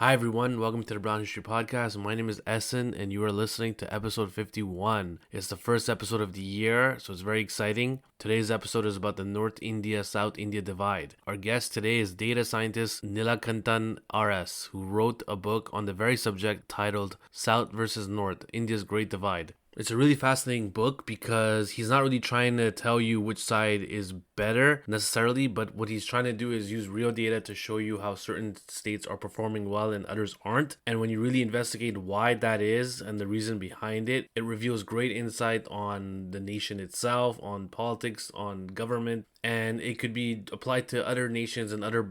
Hi everyone, welcome to the Brown History Podcast. My name is Essen and you are listening to episode 51. It's the first episode of the year, so it's very exciting. Today's episode is about the North India South India divide. Our guest today is data scientist Nilakantan RS, who wrote a book on the very subject titled South versus North, India's Great Divide. It's a really fascinating book because he's not really trying to tell you which side is better necessarily, but what he's trying to do is use real data to show you how certain states are performing well and others aren't. And when you really investigate why that is and the reason behind it, it reveals great insight on the nation itself, on politics, on government, and it could be applied to other nations and other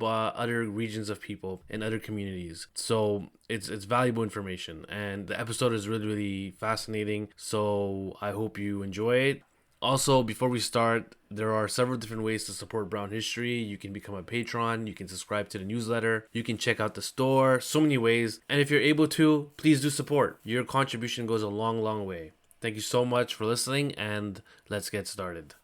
regions of people and other communities. So it's valuable information, and the episode is really fascinating. So I hope you enjoy it. Also, before we start, there are several different ways to support Brown History. You can become a patron, you can subscribe to the newsletter, you can check out the store, so many ways. And if you're able to, please do support. Your contribution goes a long way. Thank you so much for listening, and let's get started.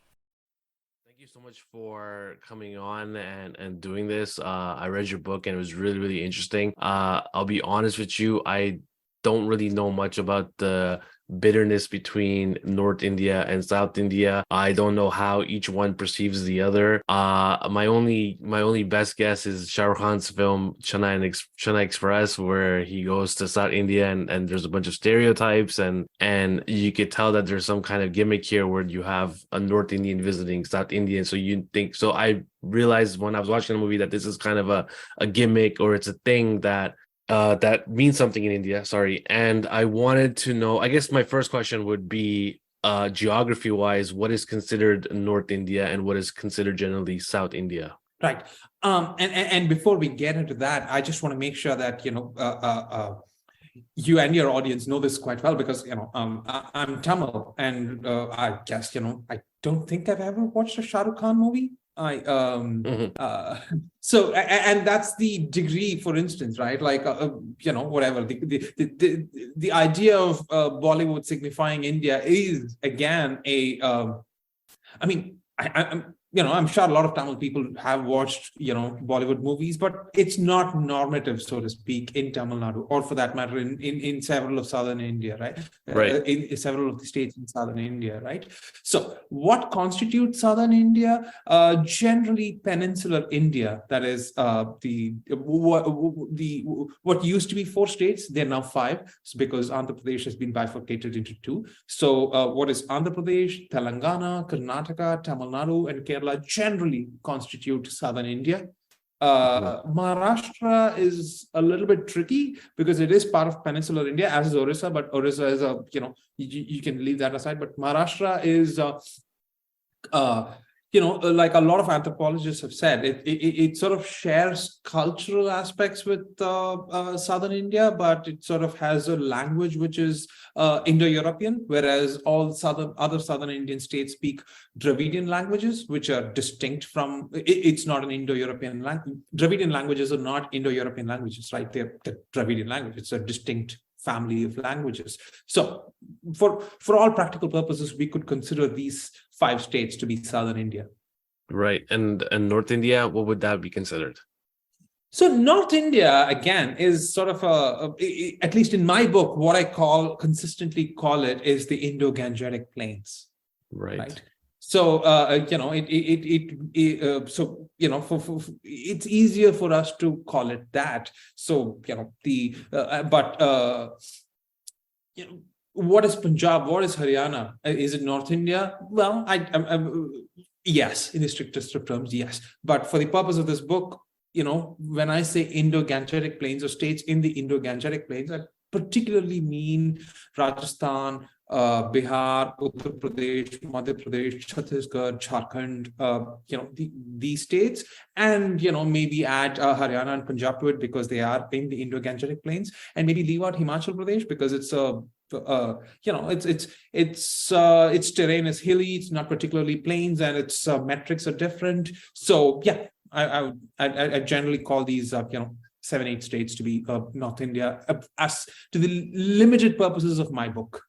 Thank you so much for coming on and doing this. I read your book and it was really interesting. I'll be honest with you, I don't really know much about the bitterness between North India and South India. I don't know how each one perceives the other. My only best guess is Shah Rukh Khan's film Chennai Express, where he goes to South India and there's a bunch of stereotypes and you could tell that there's some kind of gimmick here where you have a North Indian visiting South Indian. So you think so. I realized when I was watching the movie that this is kind of a gimmick, or it's a thing that means something in India, and I wanted to know, I guess my first question would be, geography wise, what is considered North India and what is considered generally South India? Right. And before we get into that, I just want to make sure that, you and your audience know this quite well, because, I'm Tamil, and I guess, I don't think I've ever watched a Shah Rukh Khan movie. And that's the degree, for instance, right? Like, whatever the idea of Bollywood signifying India is again I'm sure a lot of Tamil people have watched, Bollywood movies, but it's not normative, so to speak, in Tamil Nadu, or for that matter, in several of southern India, right? Right. In several of the states in southern India, right? So what constitutes southern India? Generally peninsular India, that is what used to be 4 states, they're now 5, because Andhra Pradesh has been bifurcated into 2. So what is Andhra Pradesh, Telangana, Karnataka, Tamil Nadu, and Kerala generally constitute southern India. Maharashtra is a little bit tricky because it is part of peninsular India, as is Orissa, but Orissa is you can leave that aside. But Maharashtra is like a lot of anthropologists have said, it sort of shares cultural aspects with southern India, but it sort of has a language which is Indo-European, whereas all other southern Indian states speak Dravidian languages, which are distinct from. It's not an Indo-European language. Dravidian languages are not Indo-European languages, right? They're the Dravidian language. It's a distinct family of languages. So for all practical purposes, we could consider these 5 states to be southern India. Right. And North India, what would that be considered? So North India, again, is sort of at least in my book, what I consistently call it is the Indo-Gangetic Plains. Right. So it's easier for us to call it that. So what is Punjab? What is Haryana? Is it North India? Well, yes, in the strictest of terms, yes. But for the purpose of this book, when I say Indo-Gangetic Plains, or states in the Indo-Gangetic Plains, I particularly mean Rajasthan, Bihar, Uttar Pradesh, Madhya Pradesh, Chhattisgarh, Jharkhand, these states, and maybe add Haryana and Punjab to it because they are in the Indo-Gangetic Plains, and maybe leave out Himachal Pradesh because it's its terrain is hilly, it's not particularly plains, and its metrics are different. So yeah, I generally call these 7-8 states to be North India, as to the limited purposes of my book.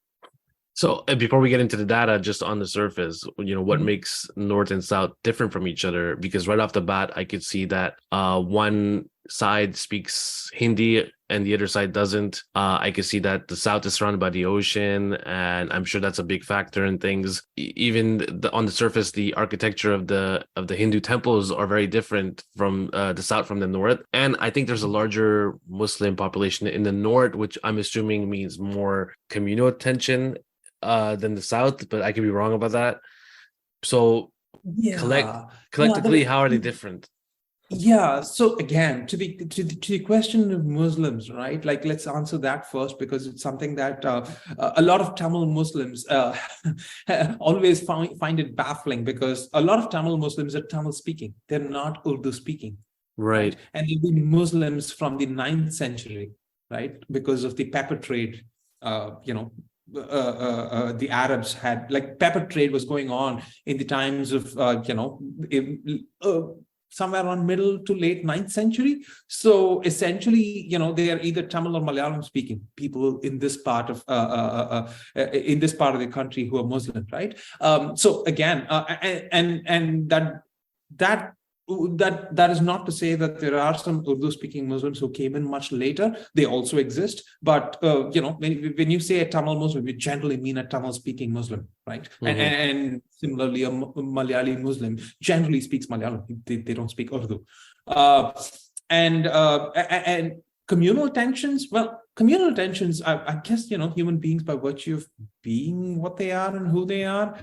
So before we get into the data, just on the surface, what makes North and South different from each other? Because right off the bat, I could see that one side speaks Hindi and the other side doesn't. I can see that the south is surrounded by the ocean, and I'm sure that's a big factor in things. Even on the surface, the architecture of the Hindu temples are very different from the south from the north. And I think there's a larger Muslim population in the north, which I'm assuming means more communal tension than the south, but I could be wrong about that. So Yeah. Yeah. collectively, how are they different? Yeah. So again, to the question of Muslims, right? Like, let's answer that first, because it's something that a lot of Tamil Muslims always find it baffling, because a lot of Tamil Muslims are Tamil speaking. They're not Urdu speaking, right? Right. And they've been Muslims from the 9th century, right? Because of the pepper trade, the Arabs had, like, pepper trade was going on in the times of, somewhere around middle to late 9th century. So essentially, they are either Tamil or Malayalam speaking people in this part of the country who are Muslim, right? So again, and that is not to say that there are some Urdu speaking Muslims who came in much later. They also exist. But, when you say a Tamil Muslim, you generally mean a Tamil speaking Muslim, right? Mm-hmm. And similarly, a Malayali Muslim generally speaks Malayalam. They don't speak Urdu. And communal tensions, I guess, human beings, by virtue of being what they are and who they are,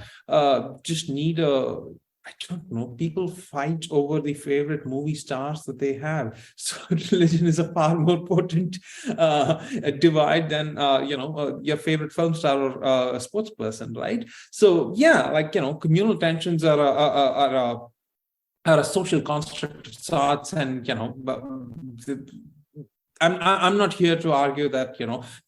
just need I don't know, people fight over the favorite movie stars that they have. So religion is a far more potent divide than, your favorite film star or a sports person, right? So yeah, communal tensions are a social construct of sorts, and, I'm not here to argue that,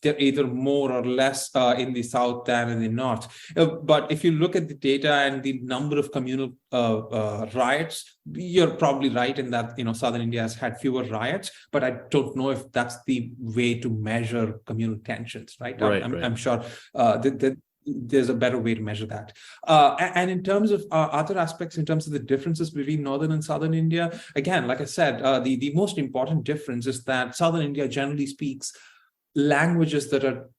they're either more or less in the south than in the north. But if you look at the data and the number of communal riots, you're probably right in that, southern India has had fewer riots. But I don't know if that's the way to measure communal tensions, right? Right. I'm sure that there's a better way to measure that. And in terms of other aspects, in terms of the differences between northern and southern India, again, like I said, the most important difference is that southern India generally speaks languages that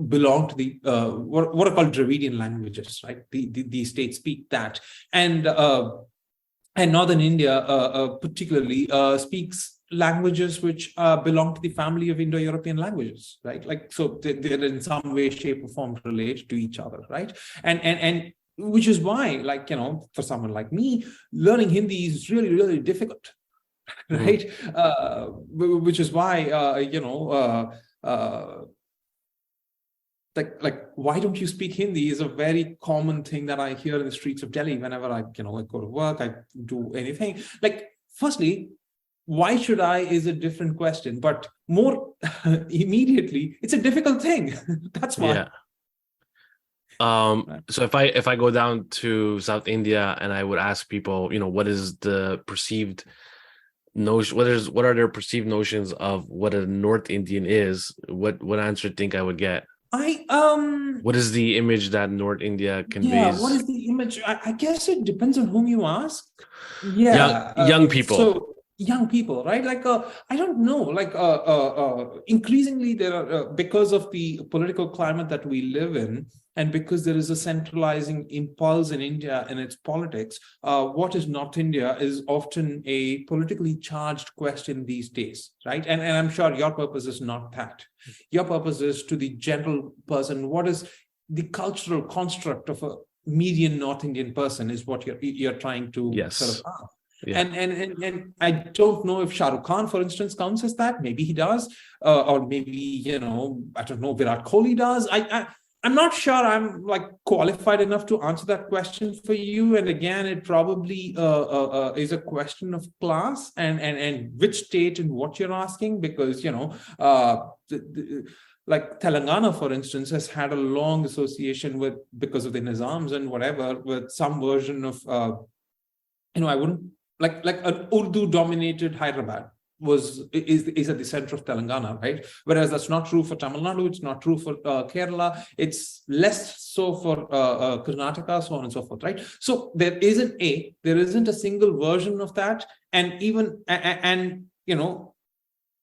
belong to the what are called Dravidian languages, right? The states speak that, and northern India particularly speaks languages which belong to the family of Indo-European languages, right? Like, so they're in some way, shape, or form related to each other, right? And which is why, for someone like me, learning Hindi is really, really difficult, right? Which is why, why don't you speak Hindi is a very common thing that I hear in the streets of Delhi whenever I go to work, I do anything. Like, firstly, why should I is a different question, but more immediately, it's a difficult thing. That's why. Yeah. So if I go down to South India and I would ask people, what is the perceived notion? What are their perceived notions of what a North Indian is? What answer do you think I would get? What is the image that North India conveys? Yeah, what is the image? I guess it depends on whom you ask. Yeah, young people. So young people, right? I don't know. Increasingly, there are because of the political climate that we live in, and because there is a centralizing impulse in India in its politics, what is North India is often a politically charged question these days, right? And I'm sure your purpose is not that. Your purpose is to the general person. What is the cultural construct of a median North Indian person is what you're trying to sort of ask. Yeah. And I don't know if Shah Rukh Khan, for instance, counts as that. Maybe he does, or maybe I don't know, Virat Kohli does. I'm not sure I'm qualified enough to answer that question for you. And again, it probably is a question of class and which state and what you're asking, because like Telangana, for instance, has had a long association with, because of the Nizams and whatever, with some version of I wouldn't like an Urdu-dominated Hyderabad is at the center of Telangana, right? Whereas that's not true for Tamil Nadu, it's not true for Kerala, it's less so for Karnataka, so on and so forth, right? So there isn't a single version of that, and even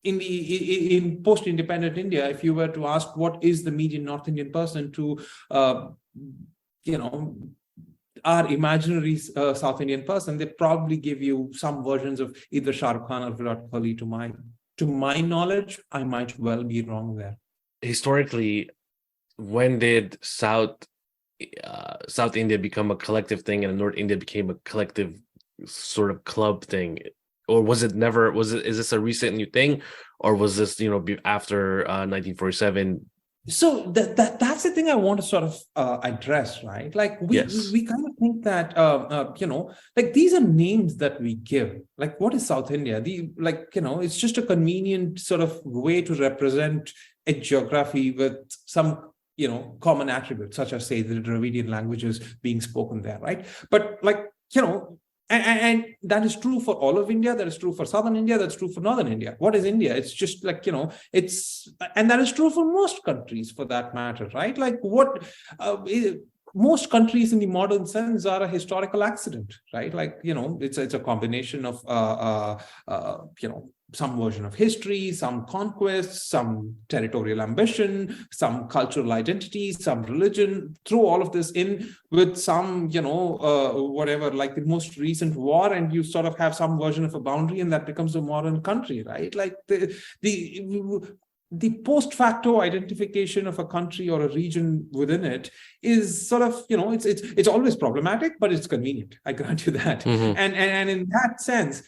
in post-independent India, if you were to ask what is the median North Indian person to, our imaginary South Indian person, they probably give you some versions of either Shah Rukh Khan or Virat Kohli. To my knowledge, I might well be wrong there. Historically, when did South India become a collective thing and North India became a collective sort of club thing? Or was it never, is this a recent new thing? Or was this, after 1947? So that's the thing I want to sort of address, right? Like we kind of think that like these are names that we give. Like, what is South India? It's just a convenient sort of way to represent a geography with some common attributes, such as, say, the Dravidian languages being spoken there, right? But and that is true for all of India. That is true for Southern India. That's true for Northern India. What is India? It's just and that is true for most countries for that matter, right? Like most countries in the modern sense are a historical accident, right? Like, it's a combination of, some version of history, some conquests, some territorial ambition, some cultural identity, some religion, throw all of this in with some, whatever, like the most recent war, and you sort of have some version of a boundary, and that becomes a modern country, right? Like the post facto identification of a country or a region within it is sort of, it's always problematic, but it's convenient. I grant you that. Mm-hmm. And in that sense,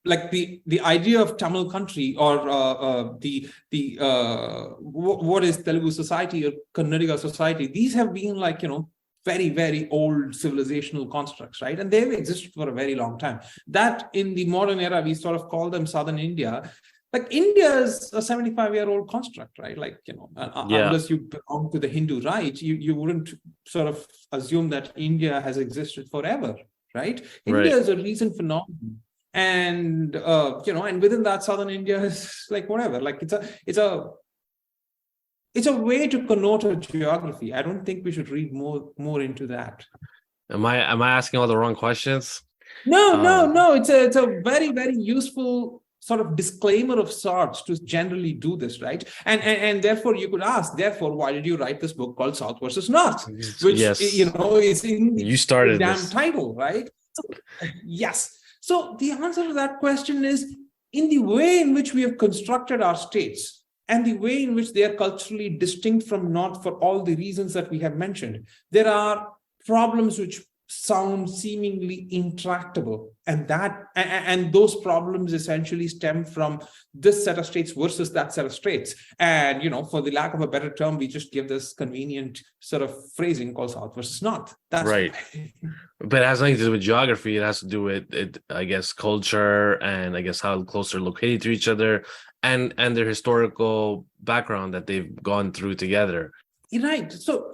like the idea of Tamil country or what is Telugu society or Kannadiga society, these have been like, very, very old civilizational constructs, right? And they've existed for a very long time. That in the modern era, we sort of call them Southern India. Like India is a 75-year-old construct, right? Like, unless you belong to the Hindu right, you wouldn't sort of assume that India has existed forever, right? India is a recent phenomenon. And, and within that, Southern India is like whatever, like it's a way to connote a geography. I don't think we should read more into that. Am I asking all the wrong questions? No. It's a very, very useful sort of disclaimer of sorts to generally do this, right? And therefore you could ask, why did you write this book called South versus North, which is in the damn title, right? So, yes. So the answer to that question is, in the way in which we have constructed our states and the way in which they are culturally distinct from North for all the reasons that we have mentioned, there are problems which sound seemingly intractable, and those problems essentially stem from this set of states versus that set of states. And for the lack of a better term, we just give this convenient sort of phrasing called South versus North. That's right. But it has nothing to do with geography. It has to do with I guess, culture, and I guess how close they're located to each other, and their historical background that they've gone through together. Right. So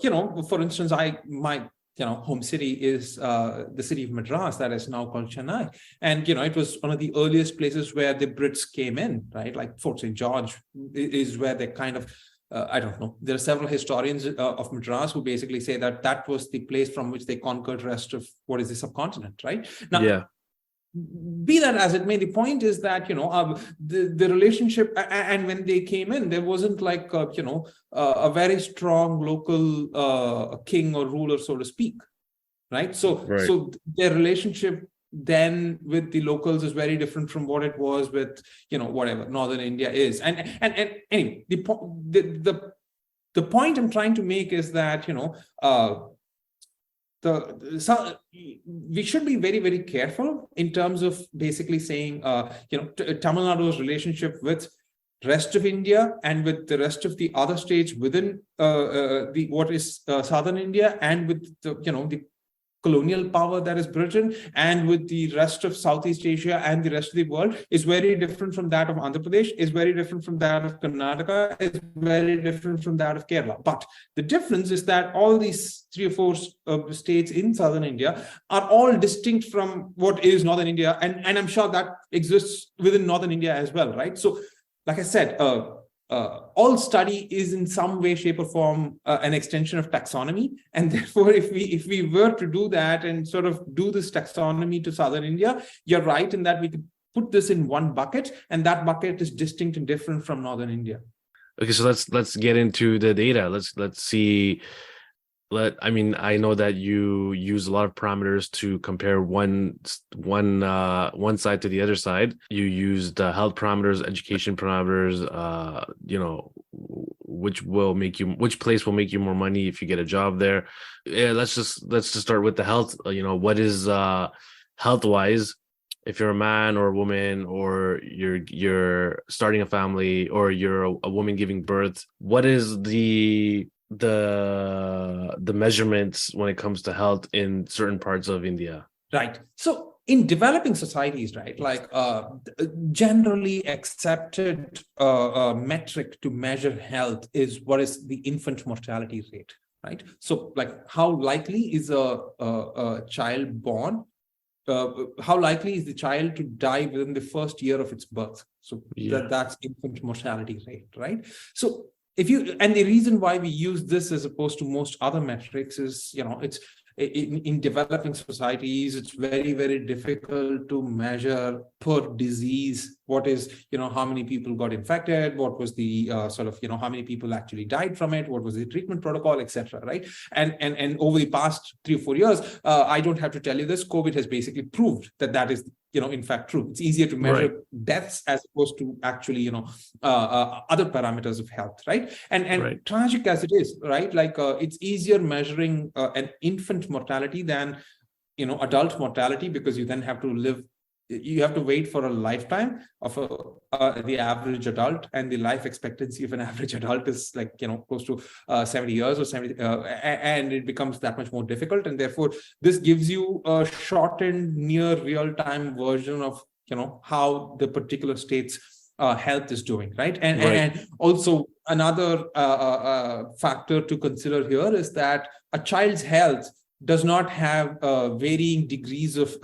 for instance, my home city is the city of Madras, that is now called Chennai. And, it was one of the earliest places where the Brits came in, right? Like Fort St. George is where they kind of, I don't know. There are several historians of Madras who basically say that was the place from which they conquered the rest of what is the subcontinent, right? Now, be that as it may, the point is that, the relationship, and when they came in, there wasn't like, a very strong local king or ruler, so to speak, right? So their relationship then with the locals is very different from what it was with, whatever Northern India is. And anyway, the point I'm trying to make is that, we should be very, very careful in terms of basically saying, Tamil Nadu's relationship with rest of India and with the rest of the other states within what is Southern India, and with the colonial power that is Britain, and with the rest of Southeast Asia and the rest of the world, is very different from that of Andhra Pradesh, is very different from that of Karnataka, is very different from that of Kerala. But the difference is that all these 3 or 4 states in Southern India are all distinct from what is Northern India. And I'm sure that exists within Northern India as well, right? So, like I said, all study is in some way, shape, or form an extension of taxonomy. And therefore, if we were to do that and sort of do this taxonomy to Southern India, you're right in that we could put this in one bucket, and that bucket is distinct and different from Northern India. Okay, so let's get into the data. Let's see. I know that you use a lot of parameters to compare one side to the other side. You used health parameters, education parameters, which place will make you more money if you get a job there. Yeah, let's just start with the health. What is health wise, if you're a man or a woman, or you're starting a family, or you're a woman giving birth, what is the measurements when it comes to health in certain parts of India? Right. So in developing societies, right, like generally accepted metric to measure health is what is the infant mortality rate, right? So like how likely is a child born? How likely is the child to die within the first year of its birth? So that's infant mortality rate, right? So and the reason why we use this as opposed to most other metrics is, it's in developing societies, it's very, very difficult to measure per disease what is, how many people got infected, what was the how many people actually died from it, what was the treatment protocol, etc. Right? And over the past 3 or 4 years, I don't have to tell you this, COVID has basically proved that is, in fact, true. It's easier to measure deaths as opposed to actually, other parameters of health, right? And tragic as it is, right? Like it's easier measuring an infant mortality than, adult mortality, because you then have to wait for a lifetime of the average adult, and the life expectancy of an average adult is like, close to 70 years or 70, and it becomes that much more difficult. And therefore, this gives you a shortened, near real-time version of, how the particular state's health is doing, right? And also another factor to consider here is that a child's health does not have varying degrees of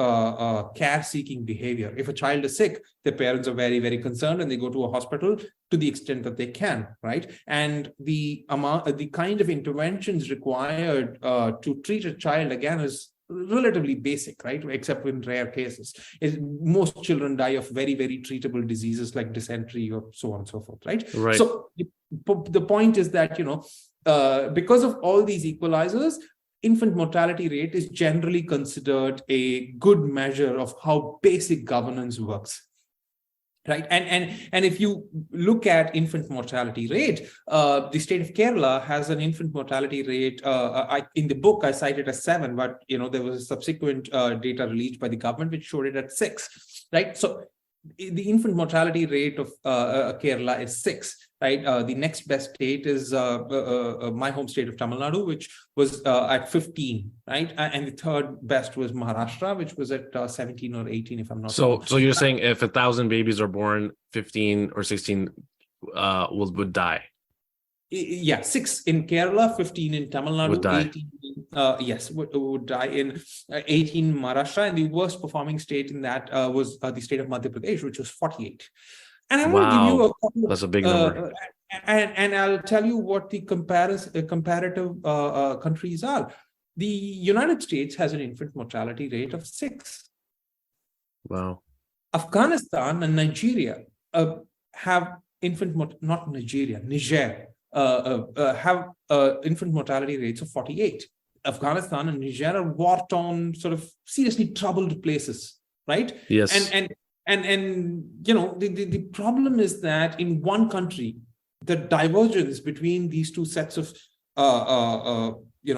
care-seeking behavior. If a child is sick, the parents are very, very concerned, and they go to a hospital to the extent that they can, right? And the kind of interventions required to treat a child, again, is relatively basic, right? Except in rare cases. Most children die of very, very treatable diseases like dysentery or so on and so forth, right? So the point is that, because of all these equalizers, infant mortality rate is generally considered a good measure of how basic governance works, right? And if you look at infant mortality rate, the state of Kerala has an infant mortality rate. In the book, I cited as 7, but there was a subsequent data released by the government which showed it at 6, right? So the infant mortality rate of Kerala is 6. Right. The next best state is my home state of Tamil Nadu, which was at 15. Right. And the third best was Maharashtra, which was at 17 or 18, if I'm not wrong. So you're saying if 1,000 babies are born, 15 or 16 would die? Yeah, 6 in Kerala, 15 in Tamil Nadu, 18 would die in 18 Maharashtra, and the worst performing state in that was the state of Madhya Pradesh, which was 48. And I want to give you a couple that's a big number. And I'll tell you what the comparative countries are. The United States has an infant mortality rate of 6. Wow. Afghanistan and Nigeria have Niger have infant mortality rates of 48. Afghanistan and Niger are war-torn, sort of seriously troubled places, right? Yes. And the problem is that in one country, the divergence between these two sets of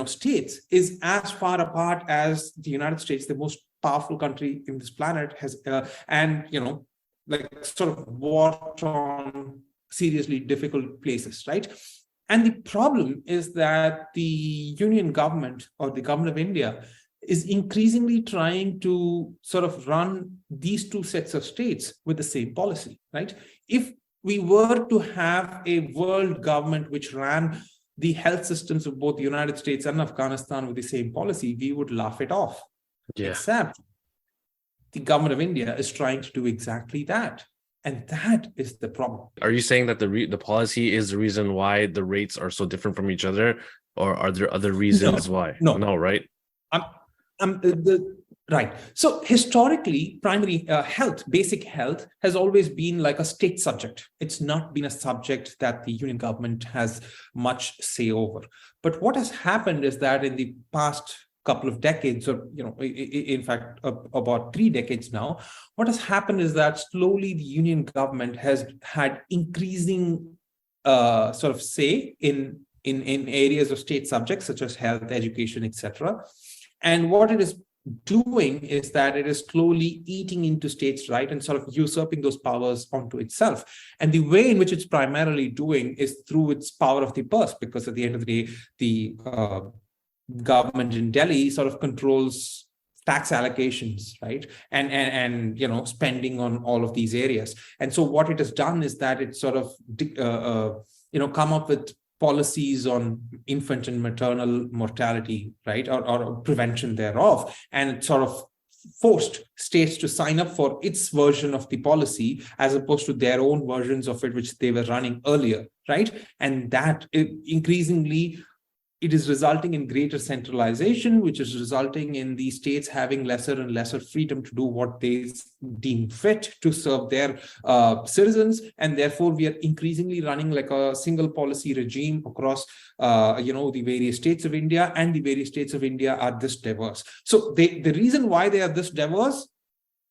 states is as far apart as the United States, the most powerful country in this planet, has, sort of war-torn, seriously difficult places, right? And the problem is that the union government, or the government of India, is increasingly trying to sort of run these two sets of states with the same policy, right? If we were to have a world government which ran the health systems of both the United States and Afghanistan with the same policy, we would laugh it off. Yeah. Except the government of India is trying to do exactly that. And that is the problem. Are you saying that the policy is the reason why the rates are so different from each other? Or are there other reasons why? No, right? Right. So historically, primary health, basic health, has always been like a state subject. It's not been a subject that the union government has much say over. But what has happened is that in the past couple of decades, or in fact, about 3 decades now, what has happened is that slowly the union government has had increasing sort of say in areas of state subjects such as health, education, etc. And what it is doing is that it is slowly eating into states' right and sort of usurping those powers onto itself. And the way in which it's primarily doing is through its power of the purse, because at the end of the day, the government in Delhi sort of controls tax allocations, right? And spending on all of these areas. And so what it has done is that it sort of come up with policies on infant and maternal mortality, right, or prevention thereof, and it sort of forced states to sign up for its version of the policy as opposed to their own versions of it, which they were running earlier, right? And that increasingly it is resulting in greater centralization, which is resulting in the states having lesser and lesser freedom to do what they deem fit to serve their citizens. And therefore, we are increasingly running like a single policy regime across, the various states of India, and the various states of India are this diverse. So the reason why they are this diverse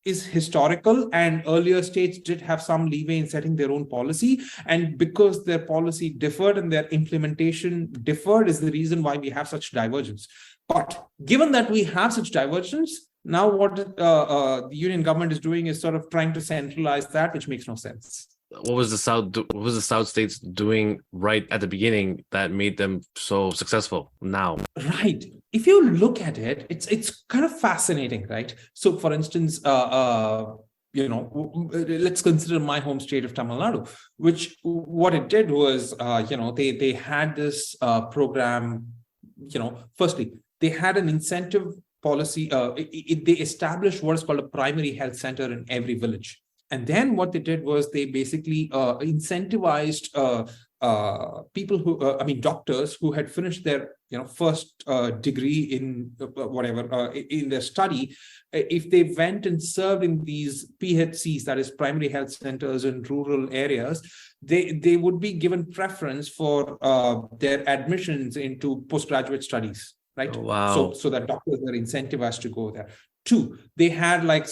is historical, and earlier states did have some leeway in setting their own policy. And because their policy differed and their implementation differed is the reason why we have such divergence. But given that we have such divergence, now what the union government is doing is sort of trying to centralize that, which makes no sense. What was the South states doing right at the beginning that made them so successful now? Right. If you look at it, it's kind of fascinating, right? So, for instance, let's consider my home state of Tamil Nadu, which what it did was, they had this program. Firstly, they had an incentive policy. They established what is called a primary health center in every village. And then what they did was they basically incentivized people doctors who had finished their first degree in in their study. If they went and served in these PHCs, that is primary health centers in rural areas, they would be given preference for their admissions into postgraduate studies. Right. Oh, wow. So that doctors were incentivized to go there. Two, they had like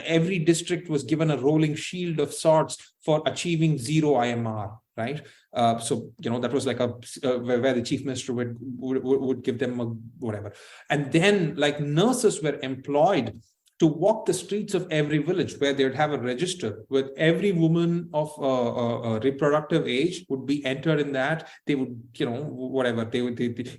every district was given a rolling shield of sorts for achieving zero IMR, right? So that was like where the chief minister would give them whatever. And then like nurses were employed to walk the streets of every village, where they would have a register with every woman of reproductive age would be entered in that. They would,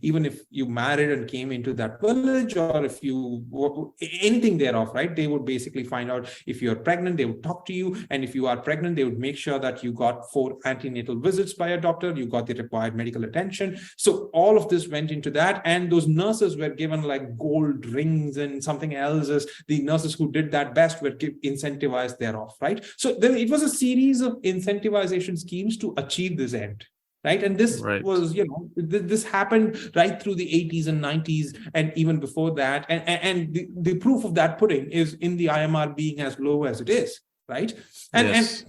even if you married and came into that village, or if you, anything thereof, right? They would basically find out if you're pregnant, they would talk to you. And if you are pregnant, they would make sure that you got 4 antenatal visits by a doctor, you got the required medical attention. So all of this went into that. And those nurses were given like gold rings and something else as the nurses who did that best were incentivized thereof, right? So then it was a series of incentivization schemes to achieve this end, right? And this was, this happened right through the 80s and 90s and even before that. And the proof of that pudding is in the IMR being as low as it is, right? And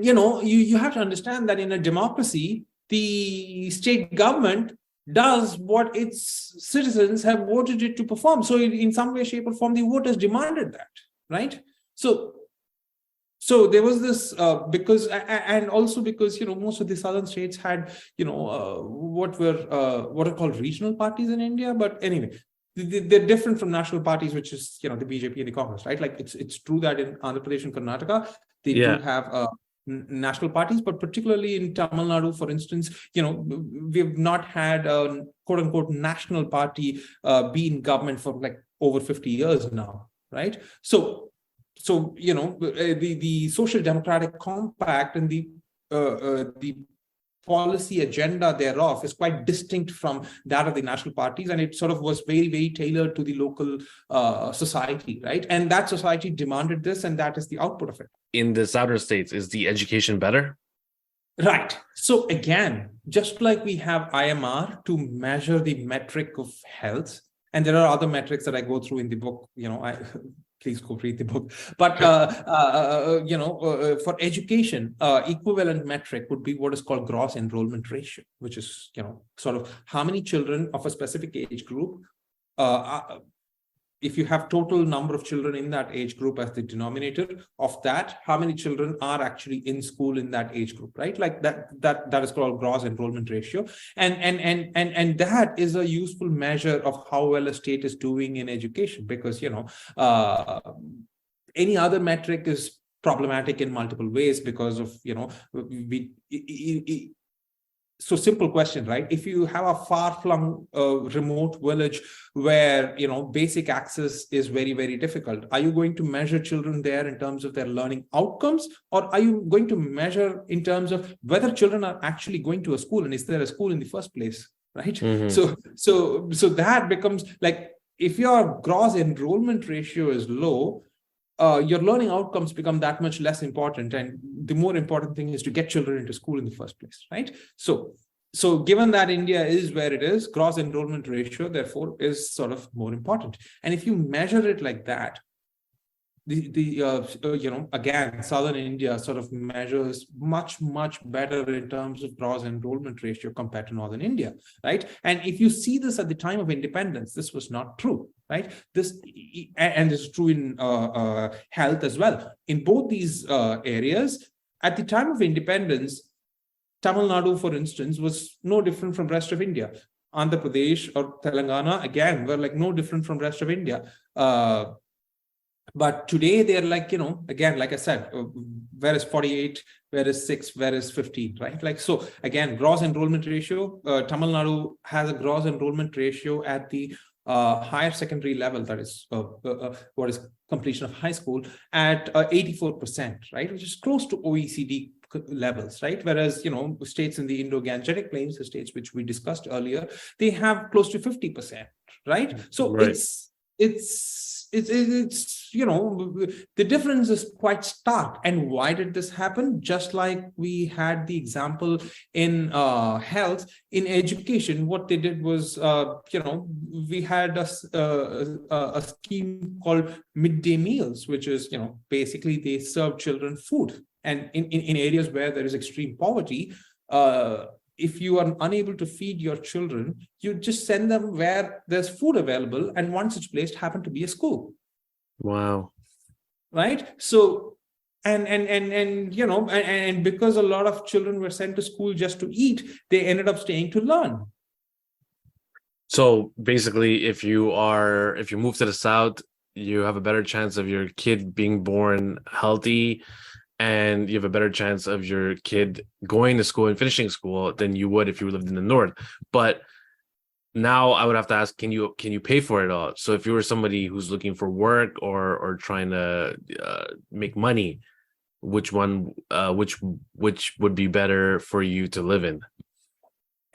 you have to understand that in a democracy, the state government does what its citizens have voted it to perform. So in some way, shape, or form, the voters demanded that, right? So there was this because most of the southern states had what are called regional parties in India. But anyway, they're different from national parties, which is the BJP and the Congress, right? Like it's true that in Andhra Pradesh and Karnataka they do have national parties, but particularly in Tamil Nadu, for instance, we have not had a quote unquote national party be in government for like over 50 years now, right? So the Social Democratic Compact and the policy agenda thereof is quite distinct from that of the national parties, and it sort of was very, very tailored to the local society, right? And that society demanded this, and that is the output of it. In the southern states, is the education better? Right. So again, just like we have IMR to measure the metric of health, And there are other metrics that I go through in the book. Please go read the book. But for education, equivalent metric would be what is called gross enrollment ratio, which is sort of how many children of a specific age group. If you have total number of children in that age group as the denominator of that, how many children are actually in school in that age group, right? Like that is called gross enrollment ratio. And that is a useful measure of how well a state is doing in education, because, any other metric is problematic in multiple ways because of, so simple question, right? If you have a far-flung remote village where basic access is very, very difficult, are you going to measure children there in terms of their learning outcomes, or are you going to measure in terms of whether children are actually going to a school, and is there a school in the first place, right? So that becomes like, if your gross enrollment ratio is low, your learning outcomes become that much less important, and the more important thing is to get children into school in the first place, right? So given that India is where it is, gross enrollment ratio therefore is sort of more important. And if you measure it like that, again, southern India sort of measures much better in terms of gross enrollment ratio compared to northern India, right? And if you see this at the time of independence, this was not true, right? This is true in health as well. In both these areas, at the time of independence, Tamil Nadu, for instance, was no different from rest of India. Andhra Pradesh or Telangana, again, were like no different from rest of India. But today they're like, again, like I said, where is 48, where is 6, where is 15, right? Like, so again, gross enrollment ratio, Tamil Nadu has a gross enrollment ratio at the higher secondary level, that is what is completion of high school, at 84%, right? Which is close to OECD levels, right? Whereas, states in the Indo-Gangetic Plains, the states which we discussed earlier, they have close to 50%, right? So Right. it's the difference is quite stark. And why did this happen? Just like we had the example in health, in education, what they did was, we had a scheme called midday meals, which is, basically they serve children food. And in areas where there is extreme poverty, if you are unable to feed your children, you just send them where there's food available, and one such place happened to be a school. Wow. Right? So, and because a lot of children were sent to school just to eat, they ended up staying to learn. So basically, if you move to the South, you have a better chance of your kid being born healthy, and you have a better chance of your kid going to school and finishing school than you would if you lived in the North. But now I would have to ask, can you pay for it all? So if you were somebody who's looking for work or trying to make money, which would be better for you to live in?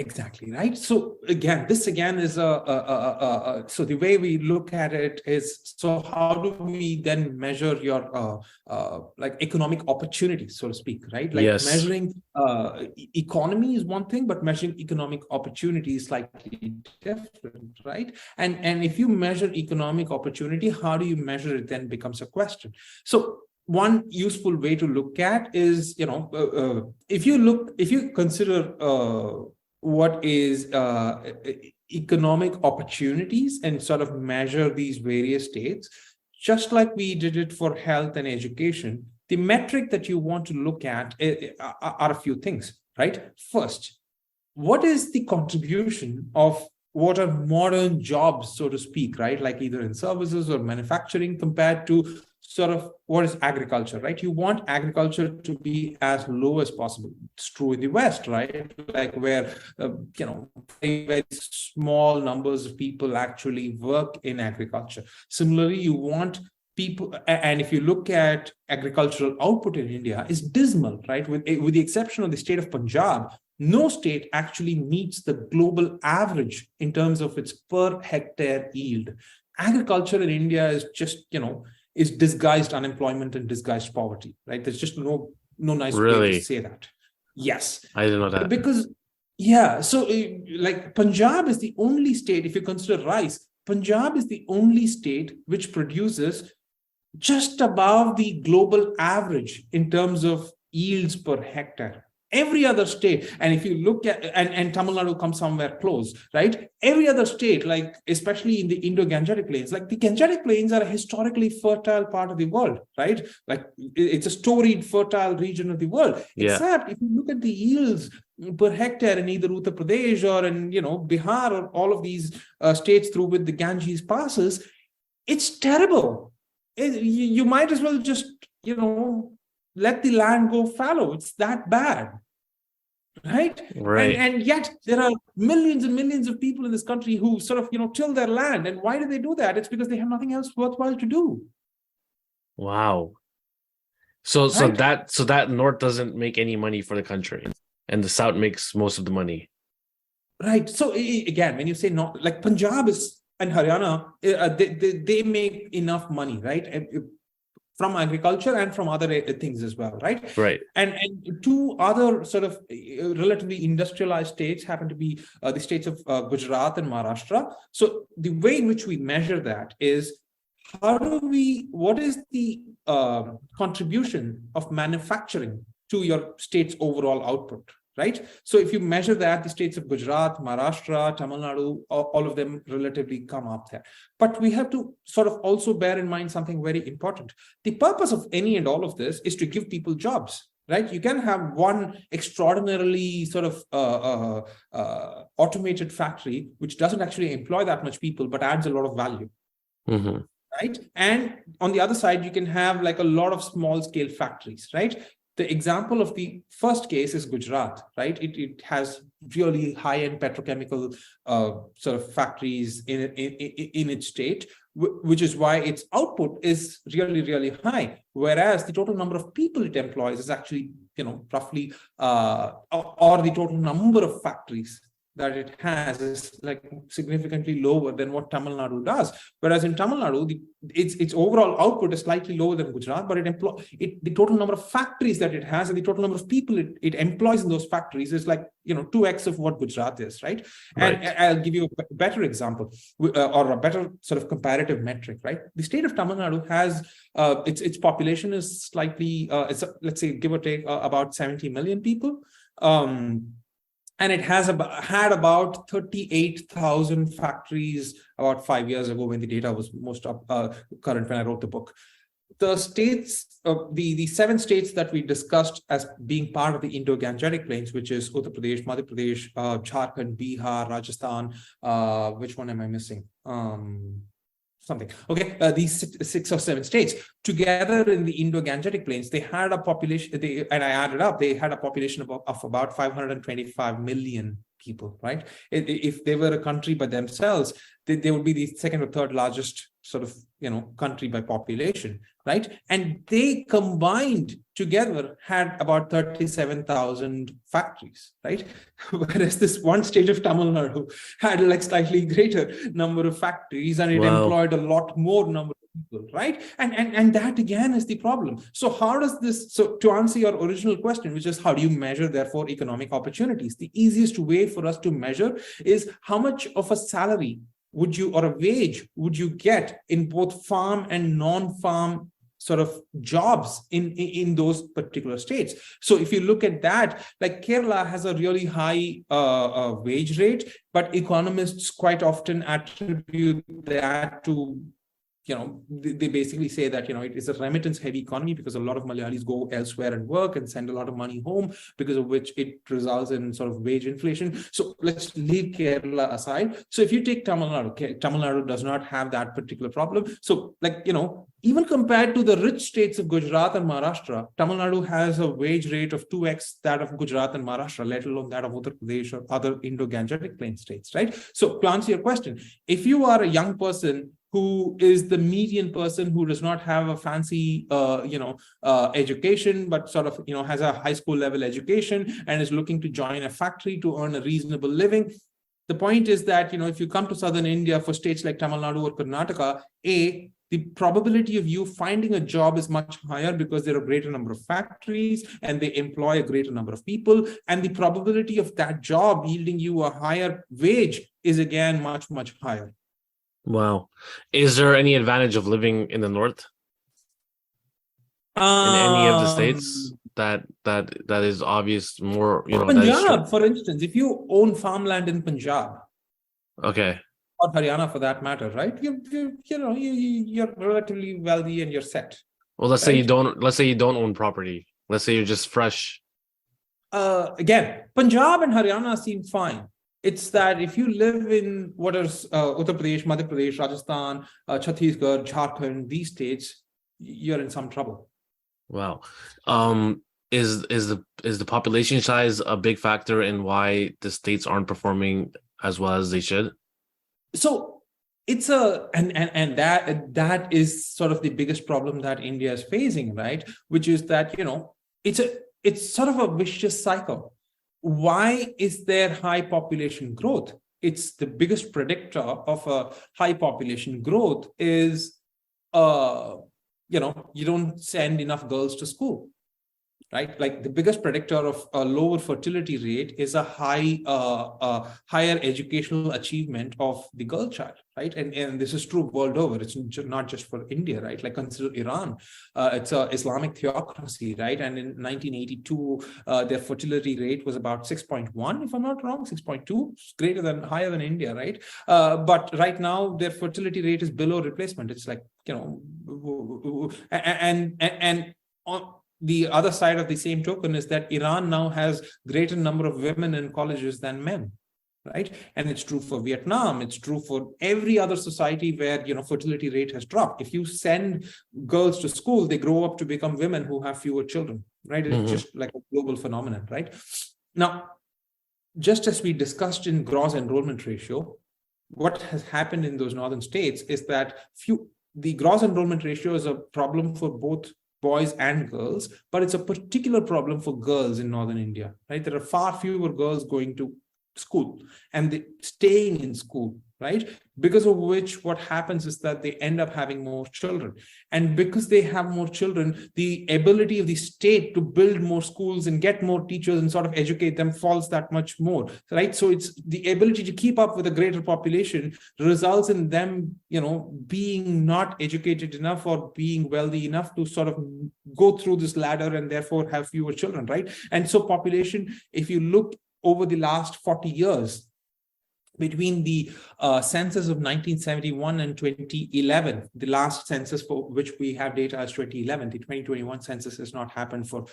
Exactly, right. So this is so the way we look at it is, so how do we then measure your like economic opportunity, so to speak, right? Like, yes. Measuring economy is one thing, but measuring economic opportunity is slightly different, right? And if you measure economic opportunity, how do you measure it then becomes a question. So one useful way to look at is, if you consider what is economic opportunities and sort of measure these various states, just like we did it for health and education, the metric that you want to look at are a few things, right? First, what is the contribution of what are modern jobs, so to speak, right? Like either in services or manufacturing compared to sort of what is agriculture, right? You want agriculture to be as low as possible. It's true in the West, right? Like where, very small numbers of people actually work in agriculture. Similarly, you want people, and if you look at agricultural output in India, is dismal, right? With the exception of the state of Punjab, no state actually meets the global average in terms of its per hectare yield. Agriculture in India is just, is disguised unemployment and disguised poverty, right? There's just no nice way to say that. Yes. I didn't know that. Because, so like Punjab is the only state, if you consider rice, Punjab is the only state which produces just above the global average in terms of yields per hectare. Every other state, and if you look at, and Tamil Nadu comes somewhere close, right? Every other state, like especially in the Indo-Gangetic Plains, like the Gangetic Plains are a historically fertile part of the world, right? Like it's a storied, fertile region of the world. Yeah. Except if you look at the yields per hectare in either Uttar Pradesh or in Bihar or all of these states through which the Ganges passes, it's terrible. You might as well just let the land go fallow. It's that bad, right? And yet there are millions and millions of people in this country who sort of till their land. And why do they do that? It's because they have nothing else worthwhile to do. Wow. So that north doesn't make any money for the country, and the south makes most of the money. Right. So again, when you say not, like Punjab and Haryana, they make enough money, right? From agriculture and from other things as well, right? Right. And two other sort of relatively industrialized states happen to be the states of Gujarat and Maharashtra. So the way in which we measure that is what is the contribution of manufacturing to your state's overall output? Right. So if you measure that, the states of Gujarat, Maharashtra, Tamil Nadu, all of them relatively come up there. But we have to sort of also bear in mind something very important. The purpose of any and all of this is to give people jobs. Right. You can have one extraordinarily sort of automated factory, which doesn't actually employ that much people, but adds a lot of value. Mm-hmm. Right. And on the other side, you can have like a lot of small scale factories. Right. The example of the first case is Gujarat, right? It has really high-end petrochemical sort of factories in its state, which is why its output is really, really high. Whereas the total number of people it employs is actually, roughly, or the total number of factories that it has is like significantly lower than what Tamil Nadu does. Whereas in Tamil Nadu, its overall output is slightly lower than Gujarat, but the total number of factories that it has and the total number of people it employs in those factories is like 2x of what Gujarat is, right? And I'll give you a better example or a better sort of comparative metric, right? The state of Tamil Nadu has its population is slightly let's say give or take about 70 million people. And it has had about 38,000 factories about 5 years ago when the data was most current when I wrote the book. The states, the 7 states that we discussed as being part of the Indo-Gangetic Plains, which is Uttar Pradesh, Madhya Pradesh, Jharkhand, Bihar, Rajasthan. Which one am I missing? Something. Okay, these 6 or 7 states together in the Indo-Gangetic Plains, they had a population, and I added up, they had a population of about 525 million people, right? If they were a country by themselves, they would be the second or third largest sort of, country by population, right? And they combined together had about 37,000 factories, right? Whereas this one state of Tamil Nadu had like slightly greater number of factories and it employed a lot more number of people, right? And that again is the problem. So how does this, so to answer your original question, which is how do you measure therefore economic opportunities? The easiest way for us to measure is how much of a salary would you, or a wage would you get in both farm and non-farm sort of jobs in those particular states. So if you look at that, like Kerala has a really high wage rate, but economists quite often attribute that to, they basically say that, it is a remittance heavy economy because a lot of Malayalis go elsewhere and work and send a lot of money home, because of which it results in sort of wage inflation. So let's leave Kerala aside. So if you take Tamil Nadu does not have that particular problem. So like, even compared to the rich states of Gujarat and Maharashtra, Tamil Nadu has a wage rate of 2x that of Gujarat and Maharashtra, let alone that of Uttar Pradesh or other Indo-Gangetic Plain states, right? So to answer your question, if you are a young person who is the median person who does not have a fancy, education, but sort of, has a high school level education and is looking to join a factory to earn a reasonable living. The point is that, if you come to Southern India for states like Tamil Nadu or Karnataka, the probability of you finding a job is much higher because there are a greater number of factories and they employ a greater number of people. And the probability of that job yielding you a higher wage is again much, much higher. Wow. Is there any advantage of living in the north in any of the states Um, that is obvious more, that is true? Punjab, for instance, if you own farmland in Punjab Okay. or Haryana for that matter, right? You're relatively wealthy and you're set, Well, let's say you right? don't let's say you don't own property. Let's say you're just fresh. Again, Punjab and Haryana seem fine. It's that if you live in what is Uttar Pradesh, Madhya Pradesh, Rajasthan, Chhattisgarh, Jharkhand, these states, you're in some trouble. Wow. Um, is the population size a big factor in why the states aren't performing as well as they should? So it's a and that is sort of the biggest problem that India is facing, right? Which is that it's sort of a vicious cycle. Why is there high population growth? It's the biggest predictor of a high population growth is you don't send enough girls to school, right? Like the biggest predictor of a lower fertility rate is a higher educational achievement of the girl child, right? And this is true world over. It's not just for India, right? Like consider Iran. It's a Islamic theocracy, right? And in 1982, their fertility rate was about 6.1, if I'm not wrong, 6.2, higher than India, right? But right now, their fertility rate is below replacement. It's like, and on the other side of the same token is that Iran now has greater number of women in colleges than men, right? And it's true for Vietnam. It's true for every other society where fertility rate has dropped. If you send girls to school, they grow up to become women who have fewer children, right? It's Mm-hmm. just like a global phenomenon, right? Now, just as we discussed in gross enrollment ratio, what has happened in those northern states is that the gross enrollment ratio is a problem for both boys and girls, but it's a particular problem for girls in northern India, right? There are far fewer girls going to school and staying in school, right? Because of which what happens is that they end up having more children. And because they have more children, the ability of the state to build more schools and get more teachers and sort of educate them falls that much more, right? So it's the ability to keep up with a greater population results in them, being not educated enough or being wealthy enough to sort of go through this ladder and therefore have fewer children, right? And so population, if you look over the last 40 years, between the census of 1971 and 2011, the last census for which we have data is 2011. The 2021 census has not happened for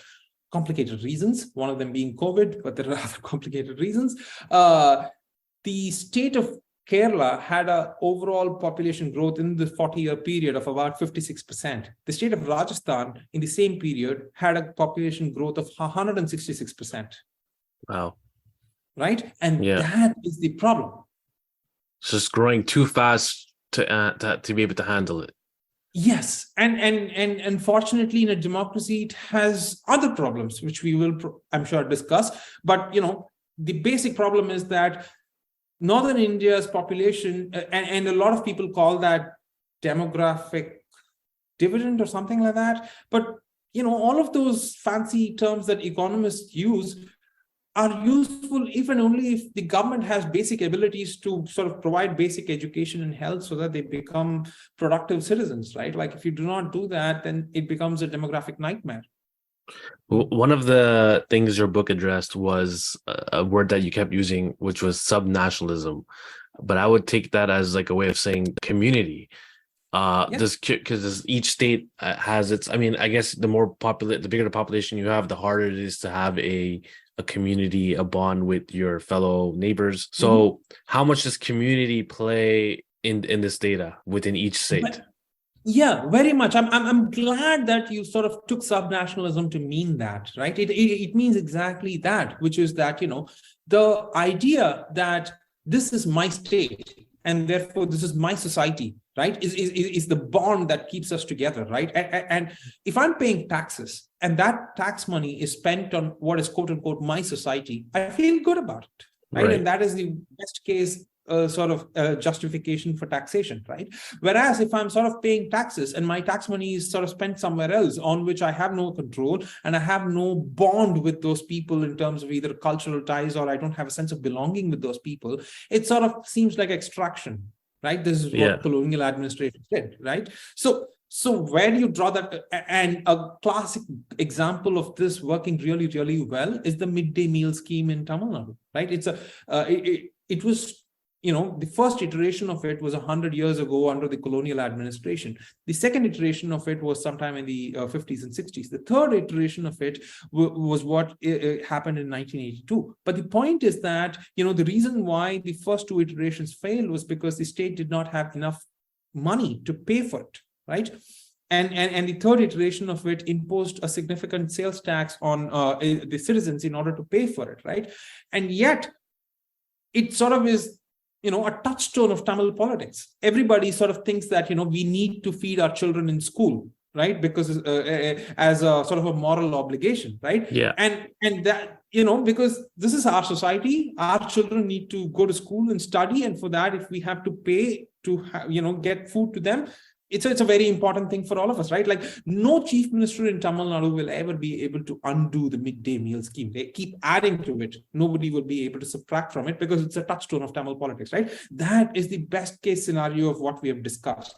complicated reasons, one of them being COVID, but there are other complicated reasons. The state of Kerala had an overall population growth in the 40-year period of about 56%. The state of Rajasthan in the same period had a population growth of 166%. Wow. Right? And Yeah. that is the problem. It's just growing too fast to be able to handle it. Yes, and unfortunately, in a democracy, it has other problems, which we will, I'm sure, discuss. But the basic problem is that northern India's population, and a lot of people call that demographic dividend or something like that. But all of those fancy terms that economists use are useful if and only if the government has basic abilities to sort of provide basic education and health so that they become productive citizens, right? Like if you do not do that, then it becomes a demographic nightmare. One of the things your book addressed was a word that you kept using, which was subnationalism. But I would take that as like a way of saying community. Yeah. This because each state has its. I mean, I guess the bigger the population you have, the harder it is to have a community, a bond with your fellow neighbors. So, how much does community play in this data within each state? Yeah, very much. I'm glad that you sort of took subnationalism to mean that, right? It means exactly that, which is that, the idea that this is my state and therefore this is my society, right? Is the bond that keeps us together, right? And if I'm paying taxes and that tax money is spent on what is quote unquote my society, I feel good about it, right? Right. And that is the best case justification for taxation, right? Whereas if I'm sort of paying taxes and my tax money is sort of spent somewhere else on which I have no control and I have no bond with those people in terms of either cultural ties or I don't have a sense of belonging with those people, it sort of seems like extraction. right? This is Yeah. what colonial administration did, right? So where do you draw that? And a classic example of this working really, really well is the midday meal scheme in Tamil Nadu, right? It was, the first iteration of it was 100 years ago under the colonial administration. The second iteration of it was sometime in the 50s and 60s. The third iteration of it was what happened in 1982. But the point is that, the reason why the first two iterations failed was because the state did not have enough money to pay for it, right? And the third iteration of it imposed a significant sales tax on the citizens in order to pay for it, right? And yet, it sort of is, a touchstone of Tamil politics. Everybody sort of thinks that, we need to feed our children in school, right? Because as a sort of a moral obligation, right? Yeah. And that, because this is our society, our children need to go to school and study. And for that, if we have to pay to, get food to them, it's a very important thing for all of us, right? Like, no chief minister in Tamil Nadu will ever be able to undo the midday meal scheme. They keep adding to it. Nobody will be able to subtract from it because it's a touchstone of Tamil politics, right? That is the best case scenario of what we have discussed.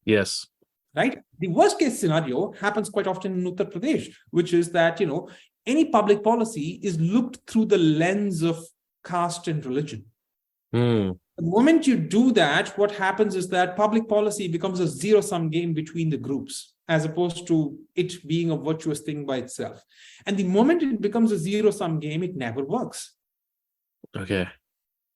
Yes. Right? The worst case scenario happens quite often in Uttar Pradesh, which is that, any public policy is looked through the lens of caste and religion. The moment you do that, what happens is that public policy becomes a zero-sum game between the groups, as opposed to it being a virtuous thing by itself. And the moment it becomes a zero-sum game, it never works. Okay.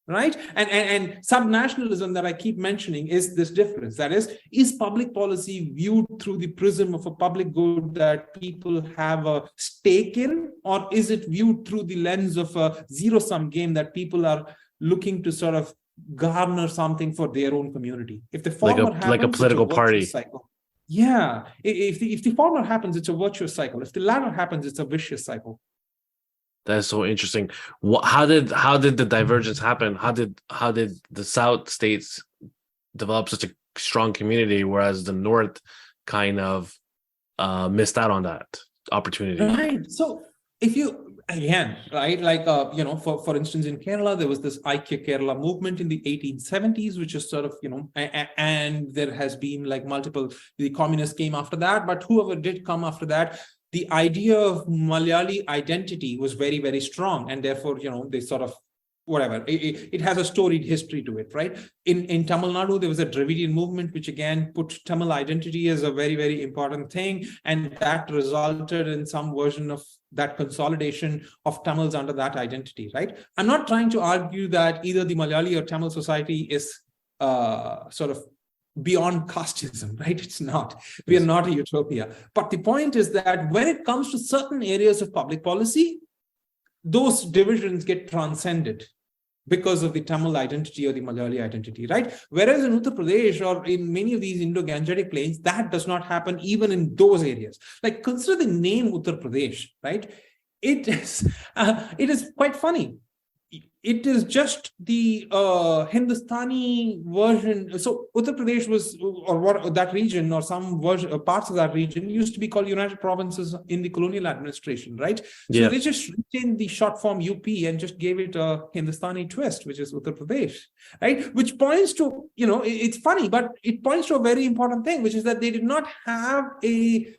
Right? And subnationalism that I keep mentioning is this difference. That is public policy viewed through the prism of a public good that people have a stake in, or is it viewed through the lens of a zero-sum game that people are looking to sort of garner something for their own community? If the former happens, like a political party cycle. Yeah. If the former happens, it's a virtuous cycle. If the latter happens, it's a vicious cycle. That's so interesting. How did the divergence happen? How did the South states develop such a strong community, whereas the North kind of missed out on that opportunity? Right. So if you again, right, like for instance, in Kerala, there was this Aikya Kerala movement in the 1870s, which is sort of, and there has been like multiple. The communists came after that, but whoever did come after that, the idea of Malayali identity was very, very strong, and therefore, they sort of whatever. It has a storied history to it, right? In Tamil Nadu, there was a Dravidian movement, which again put Tamil identity as a very, very important thing, and that resulted in some version of that consolidation of Tamils under that identity, right? I'm not trying to argue that either the Malayali or Tamil society is sort of beyond casteism, right? It's not. We are not a utopia. But the point is that when it comes to certain areas of public policy, those divisions get transcended because of the Tamil identity or the Malayali identity, right? Whereas in Uttar Pradesh or in many of these Indo-Gangetic plains, that does not happen even in those areas. Like, consider the name Uttar Pradesh, right? It is quite funny. It is just the Hindustani version. So Uttar Pradesh was, or what that region, or some version, parts of that region used to be called United Provinces in the colonial administration, right? So they just retained the short form UP and just gave it a Hindustani twist, which is Uttar Pradesh, right? Which points to, it's funny, but it points to a very important thing, which is that they did not have a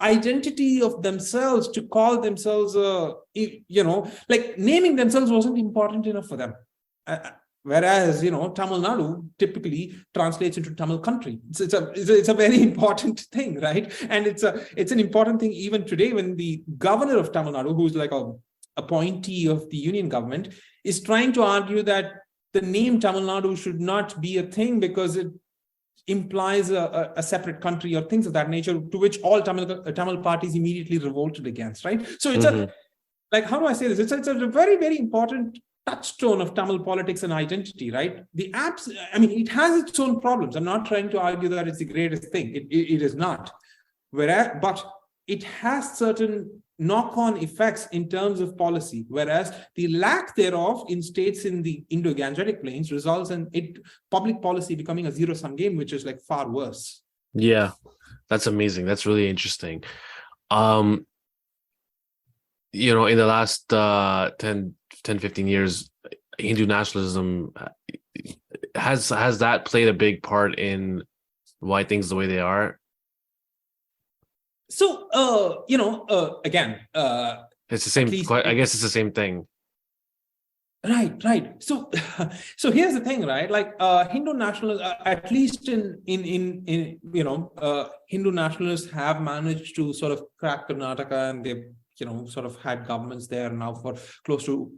identity of themselves to call themselves, like naming themselves wasn't important enough for them. Whereas, Tamil Nadu typically translates into Tamil country. It's a very important thing, right? And it's an important thing even today when the governor of Tamil Nadu, who's like a appointee of the union government, is trying to argue that the name Tamil Nadu should not be a thing because it implies a separate country or things of that nature, to which all Tamil parties immediately revolted against, right? So it's how do I say this? It's a very, very important touchstone of Tamil politics and identity, right? It has its own problems. I'm not trying to argue that it's the greatest thing. It is not. But it has certain knock-on effects in terms of policy, whereas the lack thereof in states in the Indo-Gangetic plains results in public policy becoming a zero-sum game, which is like far worse. Yeah, that's amazing. That's really interesting. In the last 10, 15 years, Hindu nationalism has that played a big part in why things the way they are? So, again, It's the at same. least, I guess it's the same thing. right. So, so here's the thing, right? Like, Hindu nationalists, at least in Hindu nationalists have managed to sort of crack Karnataka, and they've sort of had governments there now for close to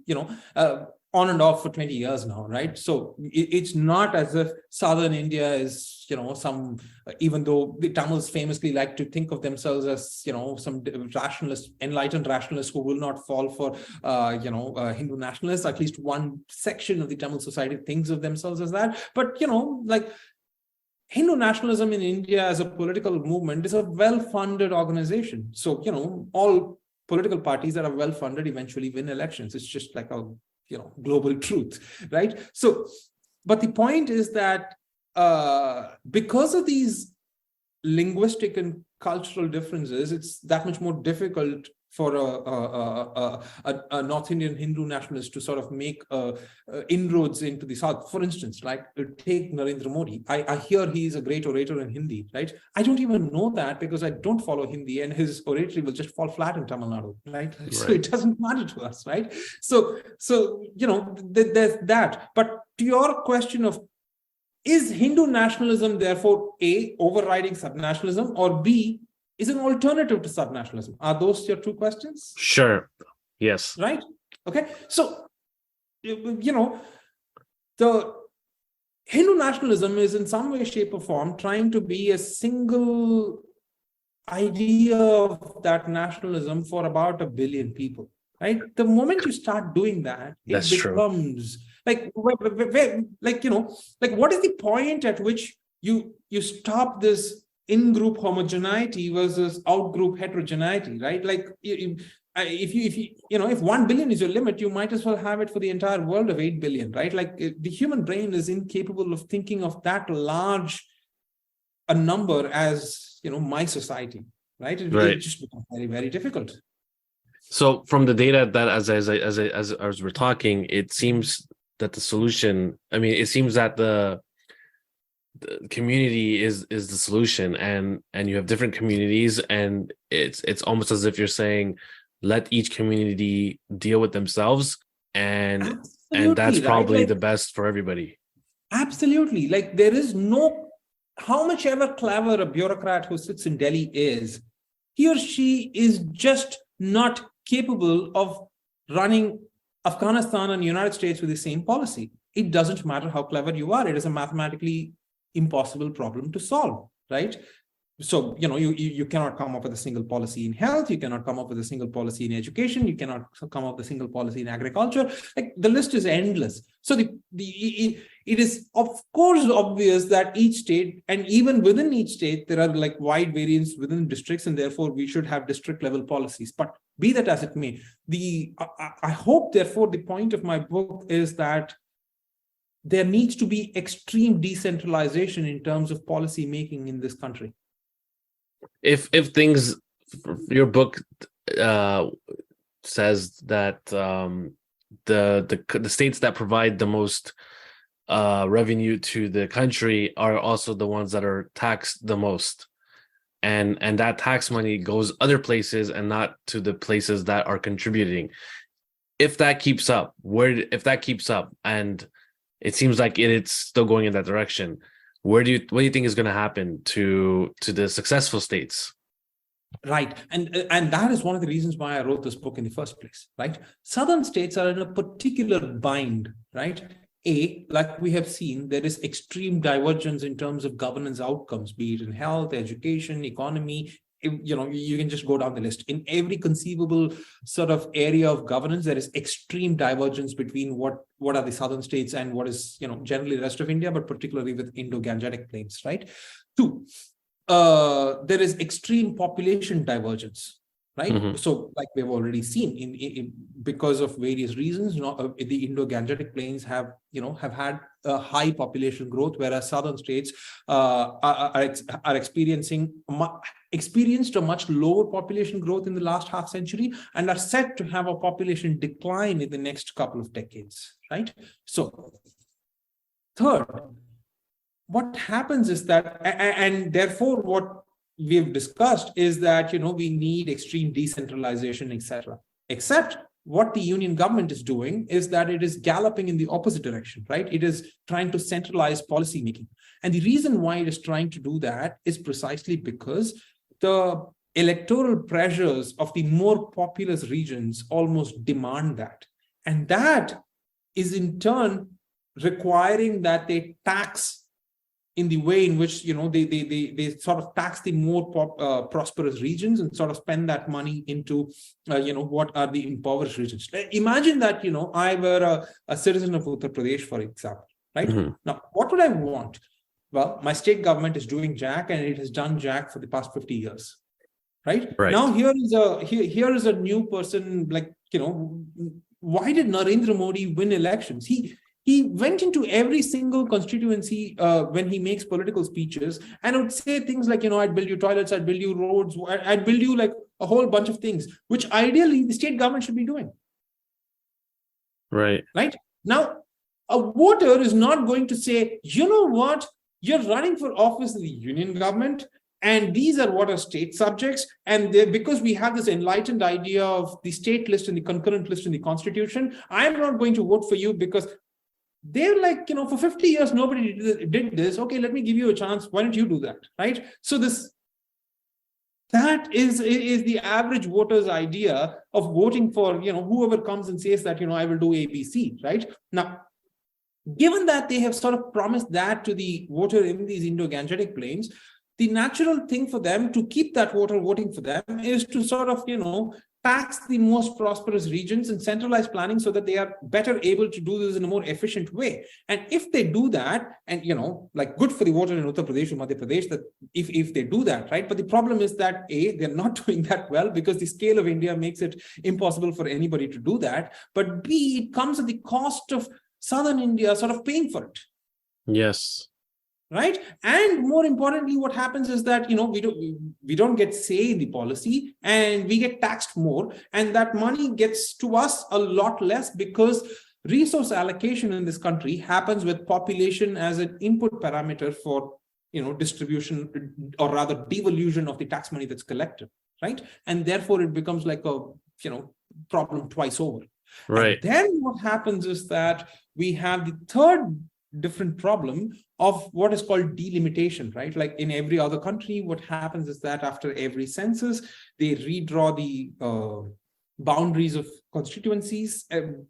on and off for 20 years now, right? So it's not as if southern India is some, even though the Tamils famously like to think of themselves as some rationalists, enlightened rationalists who will not fall for Hindu nationalists. At least one section of the Tamil society thinks of themselves as that. But like, Hindu nationalism in India as a political movement is a well-funded organization. So all political parties that are well-funded eventually win elections. It's just like a global truth, right? So, but the point is that because of these linguistic and cultural differences, it's that much more difficult for a North Indian Hindu nationalist to sort of make inroads into the South. For instance, like take Narendra Modi. I hear he's a great orator in Hindi, right? I don't even know that because I don't follow Hindi, and his oratory will just fall flat in Tamil Nadu, right? So it doesn't matter to us, right? So there's that. But to your question of, is Hindu nationalism therefore A, overriding subnationalism, or B, is an alternative to subnationalism? Are those your two questions? Sure. Yes. Right? Okay. So, the Hindu nationalism is in some way, shape, or form trying to be a single idea of that nationalism for about 1 billion people, right? The moment you start doing that, it becomes like, like what is the point at which you stop this in-group homogeneity versus out-group heterogeneity, right? Like if 1 billion is your limit, you might as well have it for the entire world of 8 billion, right? Like the human brain is incapable of thinking of that large a number as my society, right? It just becomes very, very difficult. So from the data that as we're talking, it seems that the solution, it seems that the community is the solution, and you have different communities, and it's almost as if you're saying, let each community deal with themselves, and that's probably right? The best for everybody. Absolutely. Like there is no, how much ever clever a bureaucrat who sits in Delhi is, he or she is just not capable of running Afghanistan and the United States with the same policy. It doesn't matter how clever you are. It is a mathematically impossible problem to solve, right? So, you cannot come up with a single policy in health. You cannot come up with a single policy in education. You cannot come up with a single policy in agriculture. Like the list is endless. So it is of course obvious that each state, and even within each state, there are like wide variance within districts, and therefore we should have district level policies. But be that as it may, I hope therefore the point of my book is that there needs to be extreme decentralization in terms of policy making in this country. If things, your book says that the states that provide the most revenue to the country are also the ones that are taxed the most, and that tax money goes other places and not to the places that are contributing. If that keeps up, and it seems like it's still going in that direction, what do you think is going to happen to the successful states? Right. And that is one of the reasons why I wrote this book in the first place, right? Southern states are in a particular bind, right? Like we have seen, there is extreme divergence in terms of governance outcomes, be it in health, education, economy. You can just go down the list. In every conceivable sort of area of governance, there is extreme divergence between what are the southern states and what is, generally the rest of India, but particularly with Indo-Gangetic plains, right? 2, there is extreme population divergence, right? Mm-hmm. So like we've already seen because of various reasons, the Indo-Gangetic plains have had a high population growth, whereas southern states are experienced a much lower population growth in the last half century and are set to have a population decline in the next couple of decades, right? So Third, what happens is that, and therefore what we've discussed is that, we need extreme decentralization, etc. Except what the union government is doing is that it is galloping in the opposite direction, right? It is trying to centralize policy making. And the reason why it is trying to do that is precisely because the electoral pressures of the more populous regions almost demand that. And that is in turn requiring that they tax in the way in which they sort of tax the more prosperous regions and sort of spend that money into what are the impoverished regions. Imagine that I were a citizen of Uttar Pradesh, for example, right? Now, what would I want? Well, my state government is doing jack, and it has done jack for the past 50 years, right? Now here is a new person, why did Narendra Modi win elections? He went into every single constituency when he makes political speeches and would say things like, I'd build you toilets, I'd build you roads, I'd build you like a whole bunch of things, which ideally the state government should be doing. Right. Now, a voter is not going to say, you know what, you're running for office in the union government, and these are what are state subjects. And because we have this enlightened idea of the state list and the concurrent list in the constitution, I'm not going to vote for you because they're like, for 50 years, nobody did this. Okay, let me give you a chance. Why don't you do that, right? So that is the average voter's idea of voting for, whoever comes and says that, I will do ABC, right? Now, given that they have sort of promised that to the voter in these Indo-Gangetic plains, the natural thing for them to keep that voter voting for them is to sort of, tax the most prosperous regions and centralize planning so that they are better able to do this in a more efficient way. And if they do that, and good for the voter in Uttar Pradesh or Madhya Pradesh, that if they do that, right? But the problem is that they're not doing that well because the scale of India makes it impossible for anybody to do that. But B, it comes at the cost of Southern India sort of paying for it. Yes. Right. And more importantly, what happens is that, we don't get say in the policy and we get taxed more. And that money gets to us a lot less because resource allocation in this country happens with population as an input parameter for, distribution or rather devolution of the tax money that's collected. Right. And therefore, it becomes like a, problem twice over. Right. And then what happens is that we have the third different problem of what is called delimitation, right? Like in every other country, what happens is that after every census, they redraw the boundaries of constituencies. For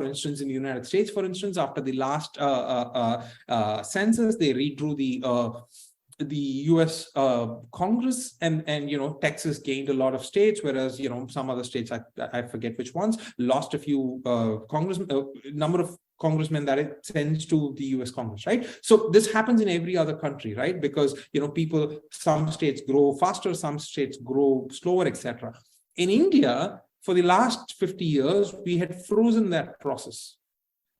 instance, in the United States, for instance, after the last census, they redrew the U.S. Congress, and Texas gained a lot of states, whereas some other states, I forget which ones, lost a few number of congressmen that it sends to the US Congress, right? So this happens in every other country, right? Because, some states grow faster, some states grow slower, etc. In India, for the last 50 years, we had frozen that process.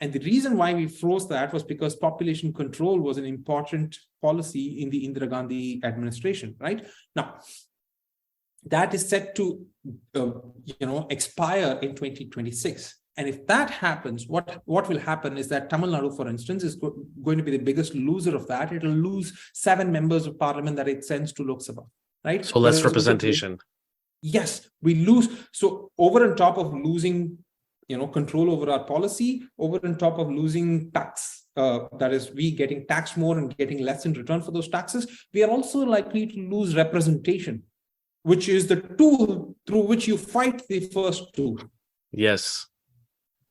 And the reason why we froze that was because population control was an important policy in the Indira Gandhi administration, right? Now, that is set to, expire in 2026. And if that happens, what will happen is that Tamil Nadu, for instance, is going to be the biggest loser of that. It will lose 7 members of parliament that it sends to Lok Sabha, right? So less representation. Yes, we lose. So over and top of losing, control over our policy, over and top of losing tax, that is, we getting taxed more and getting less in return for those taxes, we are also likely to lose representation, which is the tool through which you fight the first two. Yes.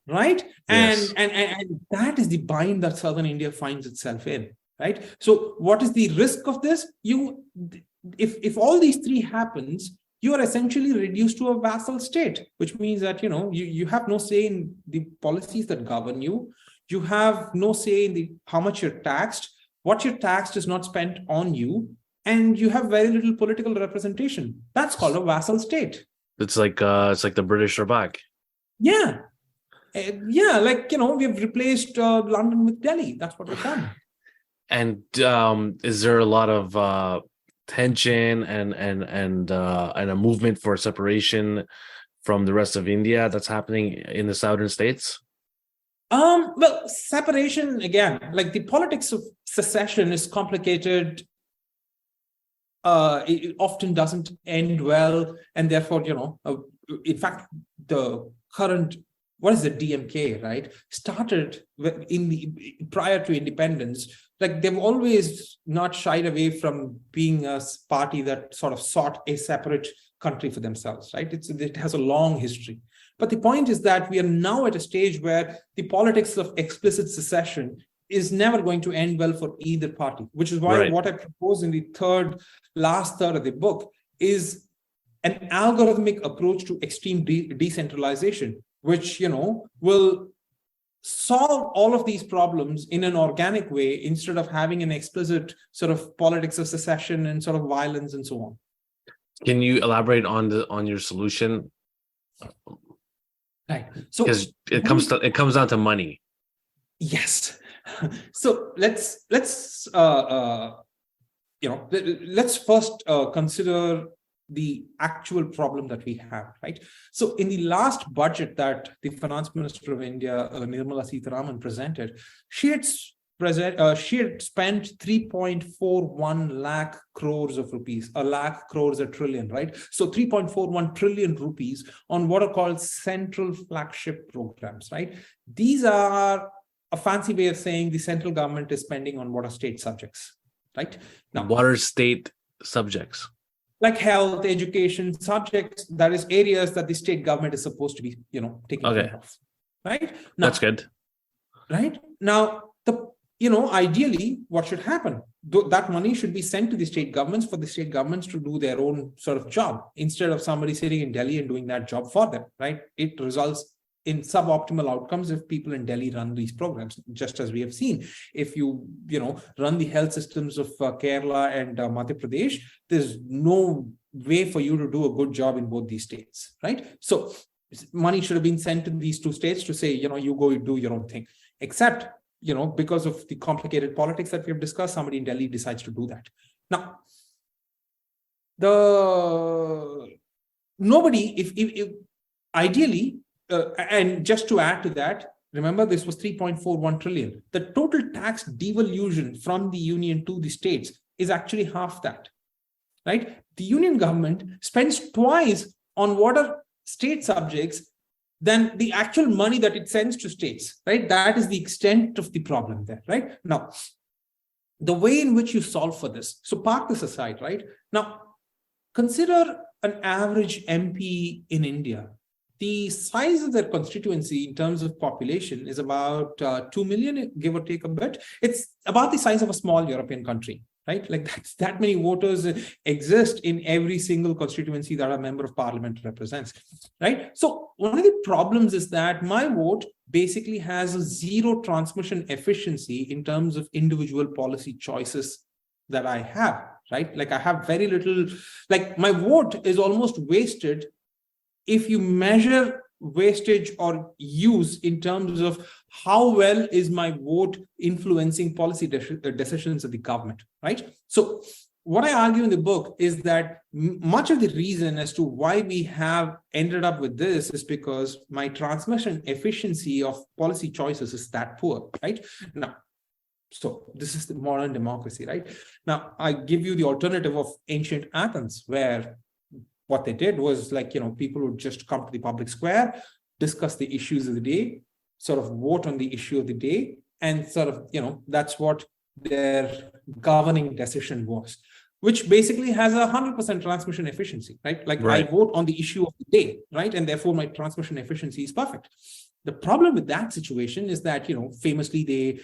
Right. Yes. And that is the bind that Southern India finds itself in. Right. So what is the risk of this? If all these three happens, you are essentially reduced to a vassal state, which means that, you have no say in the policies that govern you. You have no say in how much you're taxed. What you're taxed is not spent on you. And you have very little political representation. That's called a vassal state. It's like the British are back. Yeah. We've replaced London with Delhi. That's what we've done. And is there a lot of tension and a movement for separation from the rest of India that's happening in the southern states? Well, separation, again, like the politics of secession is complicated. It often doesn't end well, and therefore, in fact, the current, what is the DMK, right? Started prior to independence. Like they've always not shied away from being a party that sort of sought a separate country for themselves, right? It has a long history. But the point is that we are now at a stage where the politics of explicit secession is never going to end well for either party, which is why what I propose in the last third of the book is an algorithmic approach to extreme decentralization, which, will solve all of these problems in an organic way instead of having an explicit sort of politics of secession and sort of violence and so on. Can you elaborate on your solution? Right. So because it comes down to money. Yes. So let's first consider the actual problem that we have, right? So in the last budget that the Finance Minister of India, Nirmala Sitharaman, presented, she had spent 3.41 lakh crores of rupees. A lakh crores a trillion, right? So 3.41 trillion rupees on what are called central flagship programs, right? These are a fancy way of saying the central government is spending on what are state subjects, right? Now, what are state subjects? Like health, education, subjects, that is areas that the state government is supposed to be, taking care of, right? Now, that's good. Right? Now, ideally, what should happen? That money should be sent to the state governments for the state governments to do their own sort of job instead of somebody sitting in Delhi and doing that job for them, right? It results in suboptimal outcomes if people in Delhi run these programs, just as we have seen. If you, run the health systems of Kerala and Madhya Pradesh, there's no way for you to do a good job in both these states, right? So money should have been sent to these two states to say, you go do your own thing. Except, because of the complicated politics that we have discussed, somebody in Delhi decides to do that. Now, if ideally, and just to add to that, remember this was 3.41 trillion. The total tax devolution from the union to the states is actually half that, right? The union government spends twice on what are state subjects than the actual money that it sends to states, right? That is the extent of the problem there, right? Now, the way in which you solve for this, so park this aside, right? Now, consider an average MP in India. The size of their constituency in terms of population is about 2 million, give or take a bit. It's about the size of a small European country, right? Like that many voters exist in every single constituency that a member of parliament represents, right? So one of the problems is that my vote basically has a zero transmission efficiency in terms of individual policy choices that I have, right? Like I have very little, like my vote is almost wasted if you measure wastage or use in terms of how well is my vote influencing policy decisions of the government, right? So what I argue in the book is that much of the reason as to why we have ended up with this is because my transmission efficiency of policy choices is that poor, right? Now, so this is the modern democracy, right? Now, I give you the alternative of ancient Athens, where what they did was like, people would just come to the public square, discuss the issues of the day, sort of vote on the issue of the day, and sort of, that's what their governing decision was, which basically has 100% transmission efficiency, right? Like I vote on the issue of the day, right? And therefore my transmission efficiency is perfect. The problem with that situation is that, famously they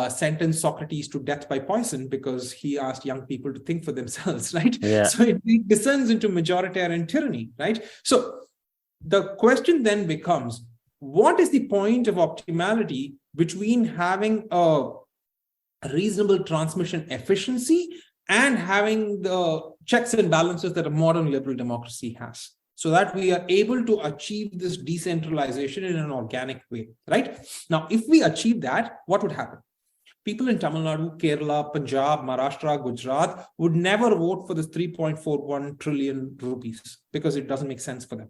sentenced Socrates to death by poison because he asked young people to think for themselves, right? Yeah. So it descends into majoritarian tyranny, right? So the question then becomes, what is the point of optimality between having a reasonable transmission efficiency and having the checks and balances that a modern liberal democracy has, so that we are able to achieve this decentralization in an organic way, right? Now, if we achieve that, what would happen? People in Tamil Nadu, Kerala, Punjab, Maharashtra, Gujarat would never vote for this 3.41 trillion rupees because it doesn't make sense for them,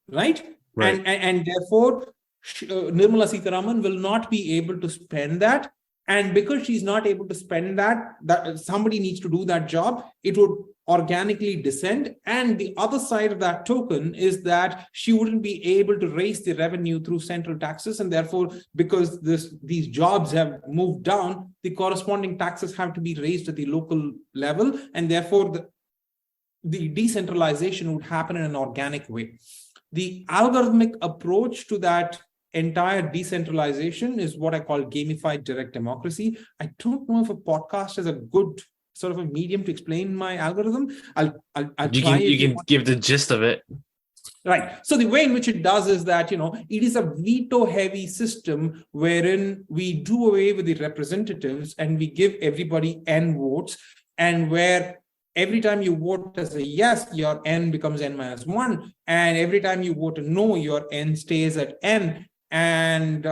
right? And therefore, Nirmala Sitharaman will not be able to spend that. And because she's not able to spend that somebody needs to do that job, it would organically descend. And the other side of that token is that she wouldn't be able to raise the revenue through central taxes. And therefore, because these jobs have moved down, the corresponding taxes have to be raised at the local level. And therefore, the decentralization would happen in an organic way. The algorithmic approach to that entire decentralization is what I call gamified direct democracy. I don't know if a podcast is a good sort of a medium to explain my algorithm. I'll try. You can give the gist of it. Right. So the way in which it does is that, it is a veto heavy system wherein we do away with the representatives and we give everybody N votes, and where every time you vote as a yes, your N becomes N minus 1. And every time you vote a no, your N stays at N. And,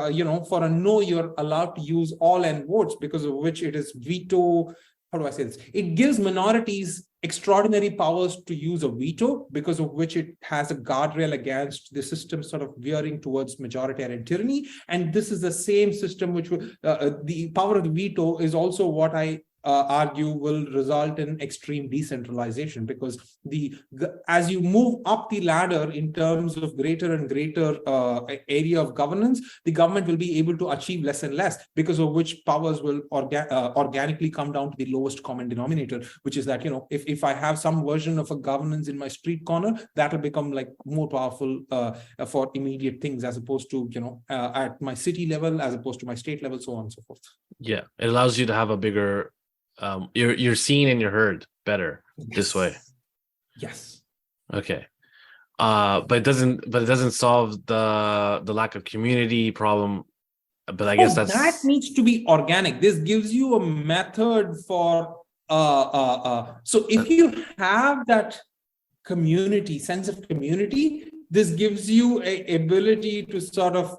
for a no, you're allowed to use all N votes, because of which it is veto. How do I say this? It gives minorities extraordinary powers to use a veto, because of which it has a guardrail against the system sort of veering towards majoritarian tyranny. And this is the same system which the power of the veto is also what I argue will result in extreme decentralization, because as you move up the ladder in terms of greater and greater area of governance, the government will be able to achieve less and less, because of which powers will organically come down to the lowest common denominator, which is that, if I have some version of a governance in my street corner, that will become like more powerful for immediate things, as opposed to, at my city level, as opposed to my state level, so on and so forth. Yeah, it allows you to have a bigger you're seen and you're heard better this way. Yes. Okay. But it doesn't solve the lack of community problem. But I guess that needs to be organic. This gives you a method for so if you have that community, sense of community, this gives you a ability to sort of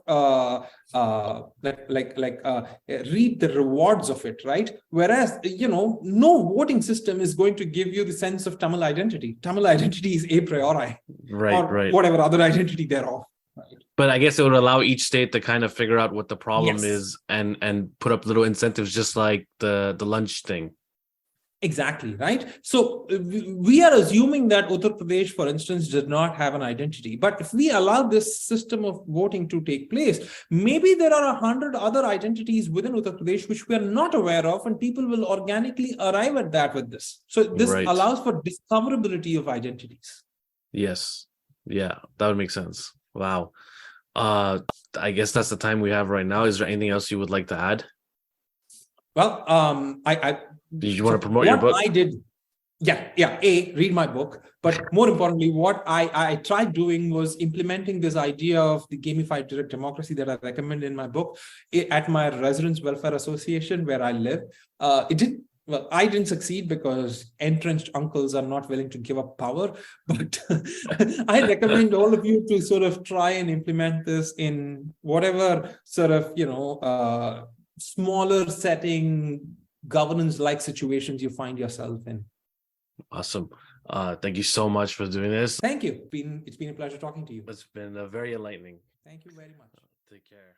reap the rewards of it, right? Whereas, no voting system is going to give you the sense of Tamil identity. Tamil identity is a priori, right, whatever other identity thereof. Right. But I guess it would allow each state to kind of figure out what the problem is and put up little incentives, just like the lunch thing. Exactly, right? So we are assuming that Uttar Pradesh, for instance, does not have an identity. But if we allow this system of voting to take place, maybe there are 100 other identities within Uttar Pradesh which we are not aware of, and people will organically arrive at that with this. So this allows for discoverability of identities. Yes. Yeah, that would make sense. Wow. I guess that's the time we have right now. Is there anything else you would like to add? Well, did you want to promote your book? I did. Yeah. Read my book. But more importantly, what I tried doing was implementing this idea of the gamified direct democracy that I recommend in my book at my Residents Welfare Association, where I live. I didn't succeed because entrenched uncles are not willing to give up power. But I recommend all of you to sort of try and implement this in whatever sort of, smaller setting, governance-like situations you find yourself in. Awesome. Thank you so much for doing this. Thank you. It's been a pleasure talking to you. It's been very enlightening. Thank you very much. Take care.